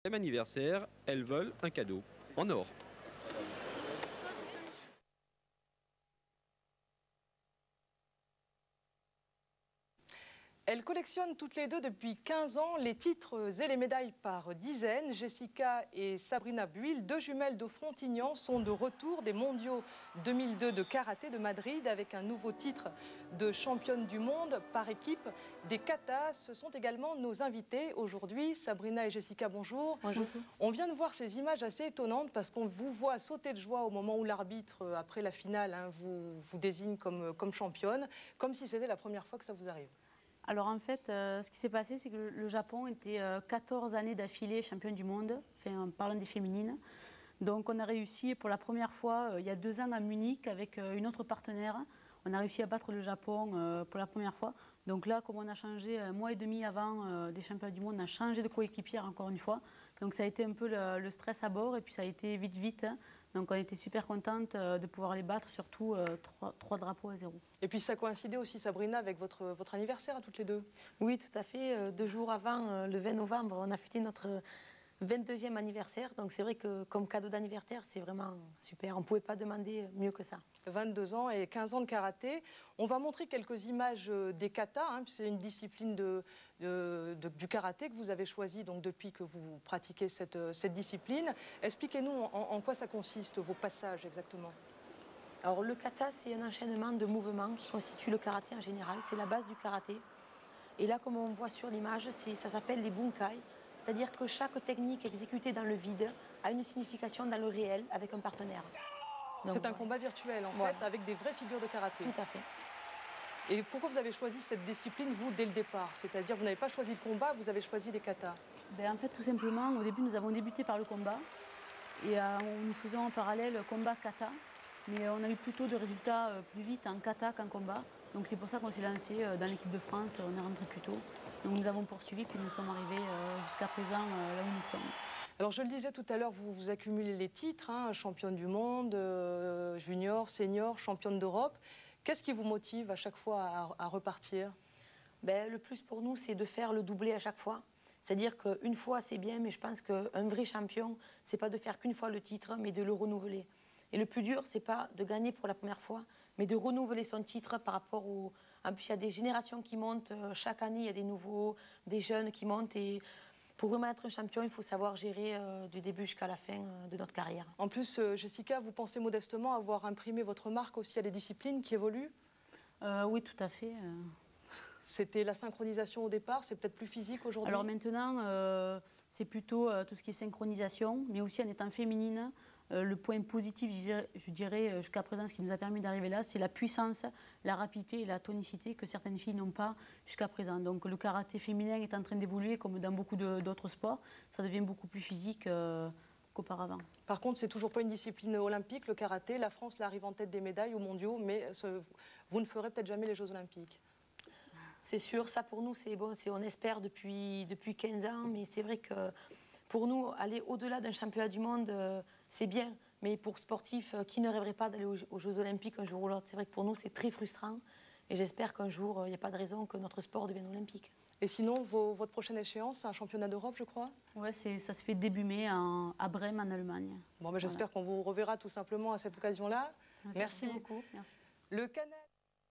Même anniversaire, elles veulent un cadeau en or. Elles collectionnent toutes les deux depuis 15 ans les titres et les médailles par dizaines. Jessica et Sabrina Buil, deux jumelles de Frontignan, sont de retour des mondiaux 2002 de karaté de Madrid avec un nouveau titre de championne du monde par équipe des katas. Ce sont également nos invités aujourd'hui. Sabrina et Jessica, bonjour. Bonjour. On vient de voir ces images assez étonnantes parce qu'on vous voit sauter de joie au moment où l'arbitre, après la finale, vous désigne comme championne, comme si c'était la première fois que ça vous arrive. Alors en fait, ce qui s'est passé, c'est que le Japon était 14 années d'affilée champion du monde, en parlant des féminines. Donc on a réussi pour la première fois, il y a 2 ans à Munich, avec une autre partenaire, on a réussi à battre le Japon pour la première fois. Donc là, comme on a changé 1 mois et demi avant des championnats du monde, on a changé de coéquipière encore une fois. Donc ça a été un peu le stress à bord et puis ça a été vite. Donc on était super contente de pouvoir les battre, surtout 3 drapeaux à 0. Et puis ça coïncidait aussi, Sabrina, avec votre anniversaire à toutes les deux. Oui, tout à fait. 2 jours avant, le 20 novembre, on a fêté notre 22e anniversaire. Donc c'est vrai que comme cadeau d'anniversaire, c'est vraiment super. On ne pouvait pas demander mieux que ça. 22 ans et 15 ans de karaté. On va montrer quelques images des katas. C'est une discipline du karaté que vous avez choisi donc, depuis que vous pratiquez cette discipline. Expliquez-nous en quoi ça consiste, vos passages exactement. Alors le kata, c'est un enchaînement de mouvements qui constitue le karaté en général. C'est la base du karaté. Et là, comme on voit sur l'image, ça s'appelle les bunkai. C'est-à-dire que chaque technique exécutée dans le vide a une signification dans le réel avec un partenaire. C'est un combat virtuel en fait, avec des vraies figures de karaté. Tout à fait. Et pourquoi vous avez choisi cette discipline, vous, dès le départ? C'est-à-dire, vous n'avez pas choisi le combat, vous avez choisi les katas. En fait, tout simplement, au début, nous avons débuté par le combat. Et nous faisons en parallèle combat kata. Mais on a eu plutôt de résultats plus vite en kata qu'en combat. Donc c'est pour ça qu'on s'est lancé dans l'équipe de France, on est rentré plus tôt. Donc nous avons poursuivi, puis nous sommes arrivés jusqu'à présent là où nous sommes. Alors je le disais tout à l'heure, vous accumulez les titres, championne du monde, junior, senior, championne d'Europe. Qu'est-ce qui vous motive à chaque fois à repartir? Le plus pour nous, c'est de faire le doublé à chaque fois. C'est-à-dire qu'une fois, c'est bien, mais je pense qu'un vrai champion, c'est pas de faire qu'une fois le titre, mais de le renouveler. Et le plus dur, c'est pas de gagner pour la première fois, mais de renouveler son titre par rapport au... En plus, il y a des générations qui montent. Chaque année, il y a des nouveaux, des jeunes qui montent. Et pour vraiment être un champion, il faut savoir gérer du début jusqu'à la fin de notre carrière. En plus, Jessica, vous pensez modestement avoir imprimé votre marque aussi à des disciplines qui évoluent? Oui, tout à fait. C'était la synchronisation au départ, c'est peut-être plus physique aujourd'hui? Alors maintenant, c'est plutôt tout ce qui est synchronisation, mais aussi en étant féminine. Le point positif, je dirais jusqu'à présent, ce qui nous a permis d'arriver là, c'est la puissance, la rapidité et la tonicité que certaines filles n'ont pas jusqu'à présent. Donc le karaté féminin est en train d'évoluer comme dans beaucoup d'autres sports. Ça devient beaucoup plus physique qu'auparavant. Par contre, c'est toujours pas une discipline olympique, le karaté. La France arrive en tête des médailles aux mondiaux, mais vous ne ferez peut-être jamais les Jeux olympiques. C'est sûr, ça pour nous, c'est bon, on espère depuis 15 ans, mais c'est vrai que pour nous, aller au-delà d'un championnat du monde, c'est bien. Mais pour sportifs qui ne rêveraient pas d'aller aux Jeux olympiques un jour ou l'autre, c'est vrai que pour nous, c'est très frustrant. Et j'espère qu'un jour, il n'y a pas de raison que notre sport devienne olympique. Et sinon, votre prochaine échéance, c'est un championnat d'Europe, je crois? Oui, ça se fait début mai à Brême, en Allemagne. Bon, j'espère qu'on vous reverra tout simplement à cette occasion-là. Merci beaucoup. Merci. Le Canal...